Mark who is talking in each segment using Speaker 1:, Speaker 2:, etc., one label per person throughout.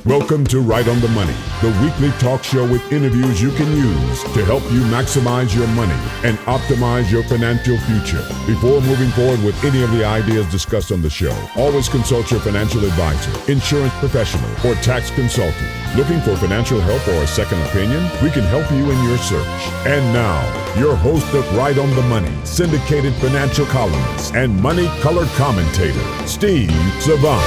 Speaker 1: Welcome to Right on the Money, the weekly talk show with interviews you can use to help you maximize your money and optimize your financial future. Before moving forward with any of the ideas discussed on the show, always consult your financial advisor, insurance professional, or tax consultant. Looking for financial help or a second opinion? We can help you in your search. And now, your host of Right on the Money, syndicated financial columnist and money-colored commentator, Steve Savant.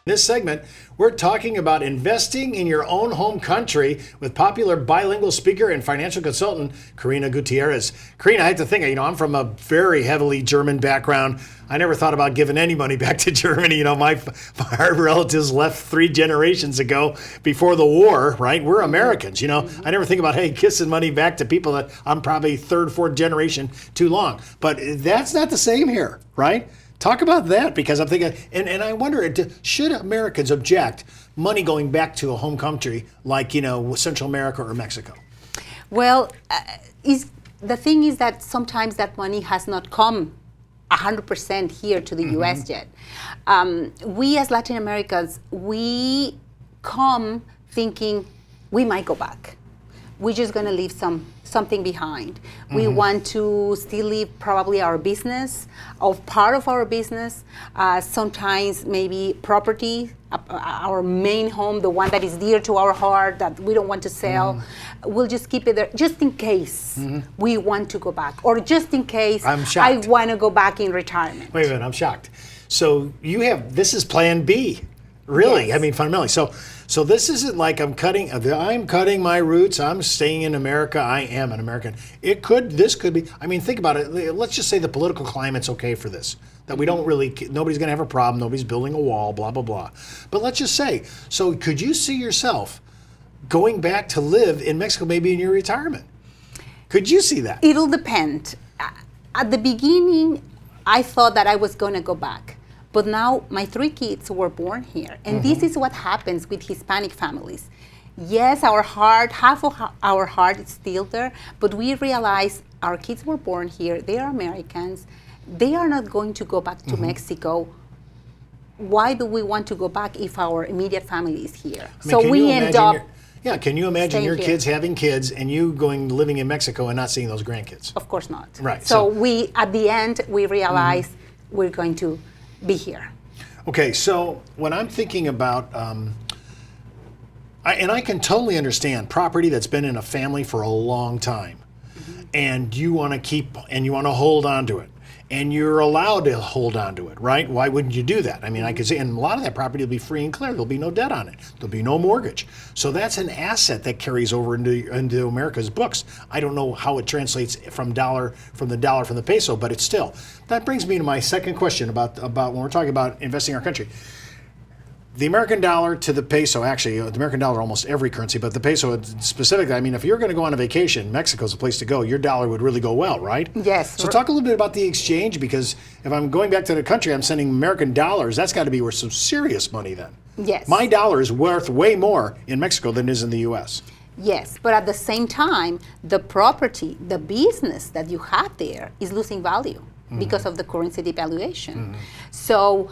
Speaker 2: In this segment, we're talking about investing in your own home country with popular bilingual speaker and financial consultant, Karina Gutierrez. Karina, I have to think, I'm from a very heavily German background. I never thought about giving any money back to Germany. My relatives left 3 generations ago before the war, right? We're Americans, I never think about, kissing money back to people that I'm probably 3rd, 4th generation too long. But that's not the same here, right? Talk about that, because I'm thinking, and I wonder, should Americans object money going back to a home country like, Central America or Mexico?
Speaker 3: Well, the thing is that sometimes that money has not come 100% here to the U.S. yet. We as Latin Americans, we come thinking we might go back. We're just going to leave something behind. We want to still leave probably our business, or part of our business, sometimes maybe property, our main home, the one that is dear to our heart that we don't want to sell. We'll just keep it there just in case we want to go back, or just in case I want to go back in retirement.
Speaker 2: Wait a minute, I'm shocked. So this is plan B, really?
Speaker 3: Yes.
Speaker 2: Fundamentally. So this isn't like I'm cutting my roots, I'm staying in America, I am an American. This could be, think about it, let's just say the political climate's okay for this. That nobody's gonna have a problem, nobody's building a wall, blah, blah, blah. But let's just say, so could you see yourself going back to live in Mexico maybe in your retirement? Could you see that?
Speaker 3: It'll depend. At the beginning, I thought that I was gonna go back. But now my 3 kids were born here. And this is what happens with Hispanic families. Yes, half of our heart is still there, but we realize our kids were born here, they are Americans, they are not going to go back to Mexico. Why do we want to go back if our immediate family is here? So we end up
Speaker 2: can you imagine your kids having kids and you living in Mexico and not seeing those grandkids?
Speaker 3: Of course not.
Speaker 2: Right.
Speaker 3: So we, at the end, we realize we're going to be here.
Speaker 2: Okay, so when I'm thinking about, I can totally understand property that's been in a family for a long time, and you want to hold on to it, and you're allowed to hold on to it, right? Why wouldn't you do that? I could say, and a lot of that property will be free and clear. There'll be no debt on it. There'll be no mortgage. So that's an asset that carries over into America's books. I don't know how it translates from the peso, but it's still. That brings me to my second question about when we're talking about investing in our country. The American dollar to the peso, actually, the American dollar almost every currency, but the peso specifically, if you're going to go on a vacation, Mexico's the place to go. Your dollar would really go well, right?
Speaker 3: Yes.
Speaker 2: So talk a little bit about the exchange, because if I'm going back to the country, I'm sending American dollars, that's got to be worth some serious money then.
Speaker 3: Yes.
Speaker 2: My dollar is worth way more in Mexico than it is in the U.S.
Speaker 3: Yes, but at the same time, the property, the business that you have there is losing value because of the currency devaluation. So,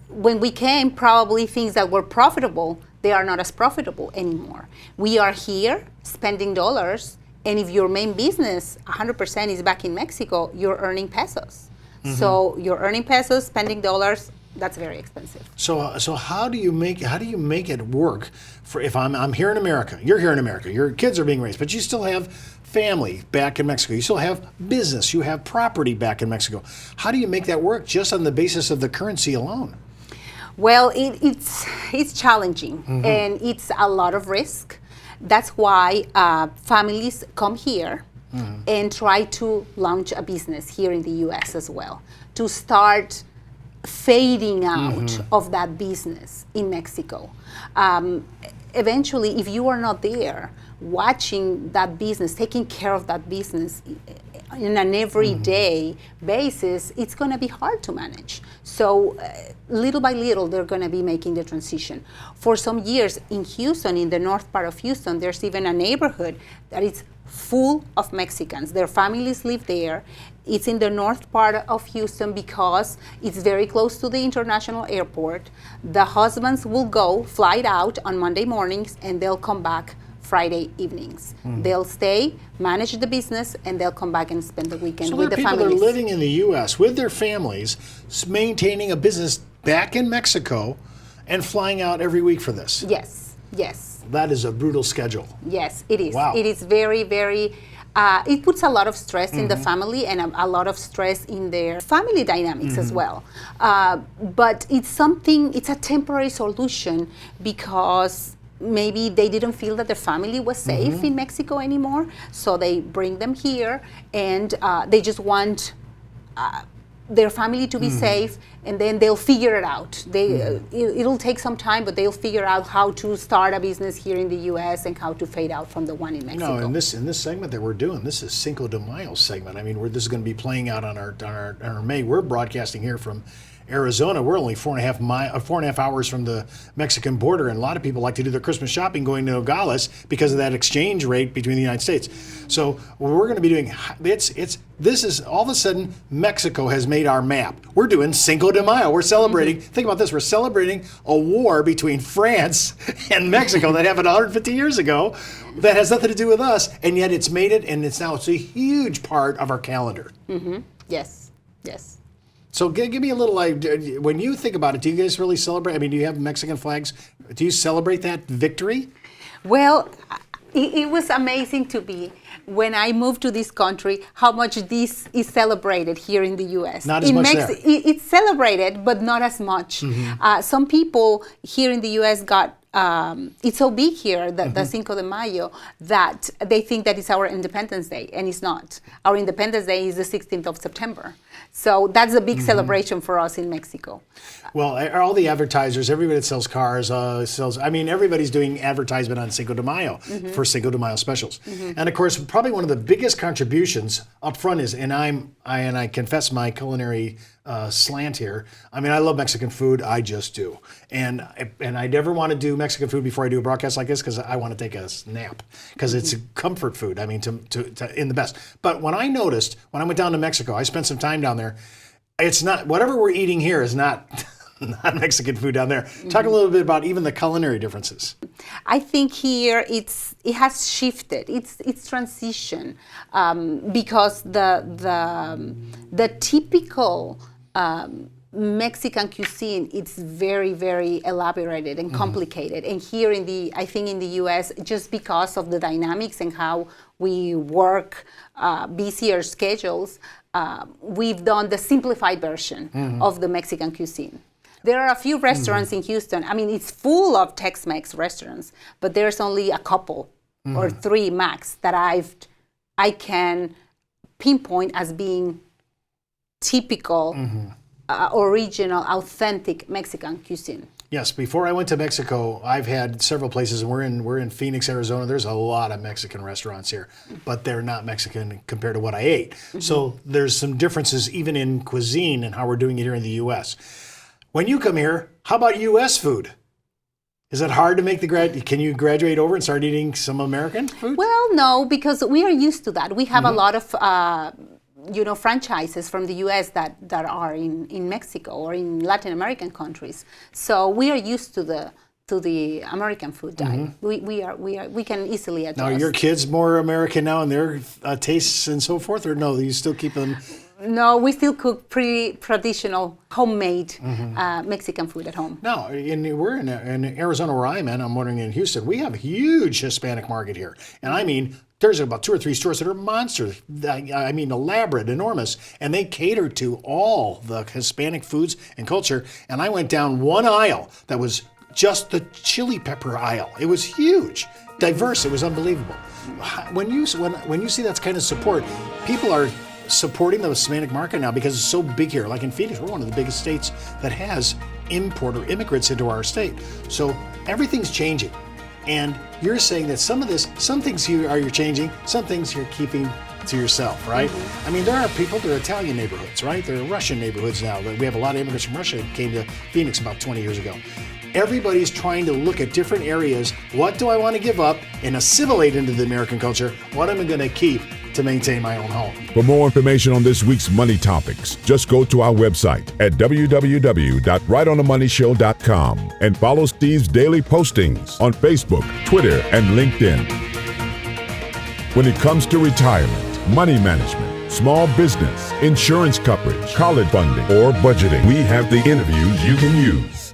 Speaker 3: when we came, probably things that were profitable, they are not as profitable anymore. We are here spending dollars, and if your main business 100% is back in Mexico, you're earning pesos. So you're earning pesos, spending dollars, that's very expensive.
Speaker 2: So how do you make it work for if I'm here in America, you're here in America, your kids are being raised, but you still have family back in Mexico, you still have business, you have property back in Mexico. How do you make that work just on the basis of the currency alone?
Speaker 3: Well, it's challenging, and it's a lot of risk. That's why families come here and try to launch a business here in the U.S. as well, to start fading out of that business in Mexico. Eventually, if you are not there watching that business, taking care of that business, in an everyday basis, it's going to be hard to manage. So little by little, they're going to be making the transition. For some years in Houston, in the north part of Houston, there's even a neighborhood that is full of Mexicans. Their families live there. It's in the north part of Houston because it's very close to the international airport. The husbands will go, fly out on Monday mornings, and they'll come back Friday evenings. They'll stay, manage the business, and they'll come back and spend the weekend
Speaker 2: So
Speaker 3: with
Speaker 2: there
Speaker 3: the
Speaker 2: are people that
Speaker 3: families.
Speaker 2: are living in the U.S. with their families, maintaining a business back in Mexico, and flying out every week for this.
Speaker 3: Yes, yes,
Speaker 2: That is a brutal schedule.
Speaker 3: yes, it is.
Speaker 2: Wow.
Speaker 3: It is very, very, it puts a lot of stress in the family and a lot of stress in their family dynamics as well. But it's a temporary solution because maybe they didn't feel that their family was safe in Mexico anymore, so they bring them here, and they just want their family to be safe, and then they'll figure it out. It'll take some time, but they'll figure out how to start a business here in the U.S. and how to fade out from the one in Mexico.
Speaker 2: No, in this segment that we're doing, this is Cinco de Mayo segment. I mean, this is going to be playing out on our May. We're broadcasting here from Arizona. We're only 4.5 hours from the Mexican border, and a lot of people like to do their Christmas shopping going to Nogales because of that exchange rate between the United States. So we're going to be doing this is all of a sudden Mexico has made our map. We're doing Cinco de Mayo. We're celebrating. Think about this. We're celebrating a war between France and Mexico that happened 150 years ago. That has nothing to do with us, and yet it's made it, and it's a huge part of our calendar.
Speaker 3: Yes, yes.
Speaker 2: So give me a little, when you think about it, do you guys really celebrate? I mean, do you have Mexican flags? Do you celebrate that victory?
Speaker 3: Well, it was amazing to me when I moved to this country how much this is celebrated here in the U.S.
Speaker 2: Not as much there.
Speaker 3: It's celebrated, but not as much. Some people here in the U.S. got it's so big here, the Cinco de Mayo, that they think that it's our Independence Day, and it's not. Our Independence Day is the 16th of September. So that's a big celebration for us in Mexico.
Speaker 2: Well, all the advertisers, everybody that sells cars, everybody's doing advertisement on Cinco de Mayo for Cinco de Mayo specials. And of course, probably one of the biggest contributions up front is, and I confess my culinary slant here. I mean, I love Mexican food. I just do. And I never want to do Mexican food before I do a broadcast like this because I want to take a nap because it's a comfort food. I mean, to in the best. But when I noticed, when I went down to Mexico, I spent some time down there. It's not, whatever we're eating here is not Mexican food down there. Talk a little bit about even the culinary differences.
Speaker 3: I think here it has shifted. It's transition because the typical Mexican cuisine, it's very, very elaborated and complicated. And here I think in the U.S., just because of the dynamics and how we work busier schedules, we've done the simplified version of the Mexican cuisine. There are a few restaurants in Houston. I mean, it's full of Tex-Mex restaurants, but there's only a couple or three max that I can pinpoint as being typical, original, authentic Mexican cuisine.
Speaker 2: Yes, before I went to Mexico, I've had several places, and we're in Phoenix, Arizona. There's a lot of Mexican restaurants here, but they're not Mexican compared to what I ate. So there's some differences even in cuisine and how we're doing it here in the U.S. When you come here, how about U.S. food? Is it hard to make can you graduate over and start eating some American food?
Speaker 3: Well, no, because we are used to that. We have a lot of franchises from the U.S. that are in Mexico or in Latin American countries. So we are used to the American food diet. We can easily adjust.
Speaker 2: Now, are your kids more American now in their tastes and so forth, or no? You still keep them?
Speaker 3: No, we still cook pretty traditional, homemade Mexican food at home.
Speaker 2: No, we're in Arizona where I'm at. I'm wondering in Houston, we have a huge Hispanic market here, and I mean, there's about 2 or 3 stores that are monsters. I mean, elaborate, enormous, and they cater to all the Hispanic foods and culture. And I went down one aisle that was just the chili pepper aisle. It was huge, diverse. It was unbelievable. When you see that kind of support, people are supporting the Hispanic market now because it's so big here. Like in Phoenix, we're one of the biggest states that has immigrants into our state. So everything's changing. And you're saying that some things you're changing, some things you're keeping to yourself, right? I mean, there are people, there are Italian neighborhoods, right? There are Russian neighborhoods now. We have a lot of immigrants from Russia that came to Phoenix about 20 years ago. Everybody's trying to look at different areas. What do I want to give up and assimilate into the American culture? What am I going to keep to maintain my own home?
Speaker 1: For more information on this week's money topics, just go to our website at www.rightonthemoneyshow.com and follow Steve's daily postings on Facebook, Twitter, and LinkedIn. When it comes to retirement, money management, small business, insurance coverage, college funding, or budgeting, we have the interviews you can use.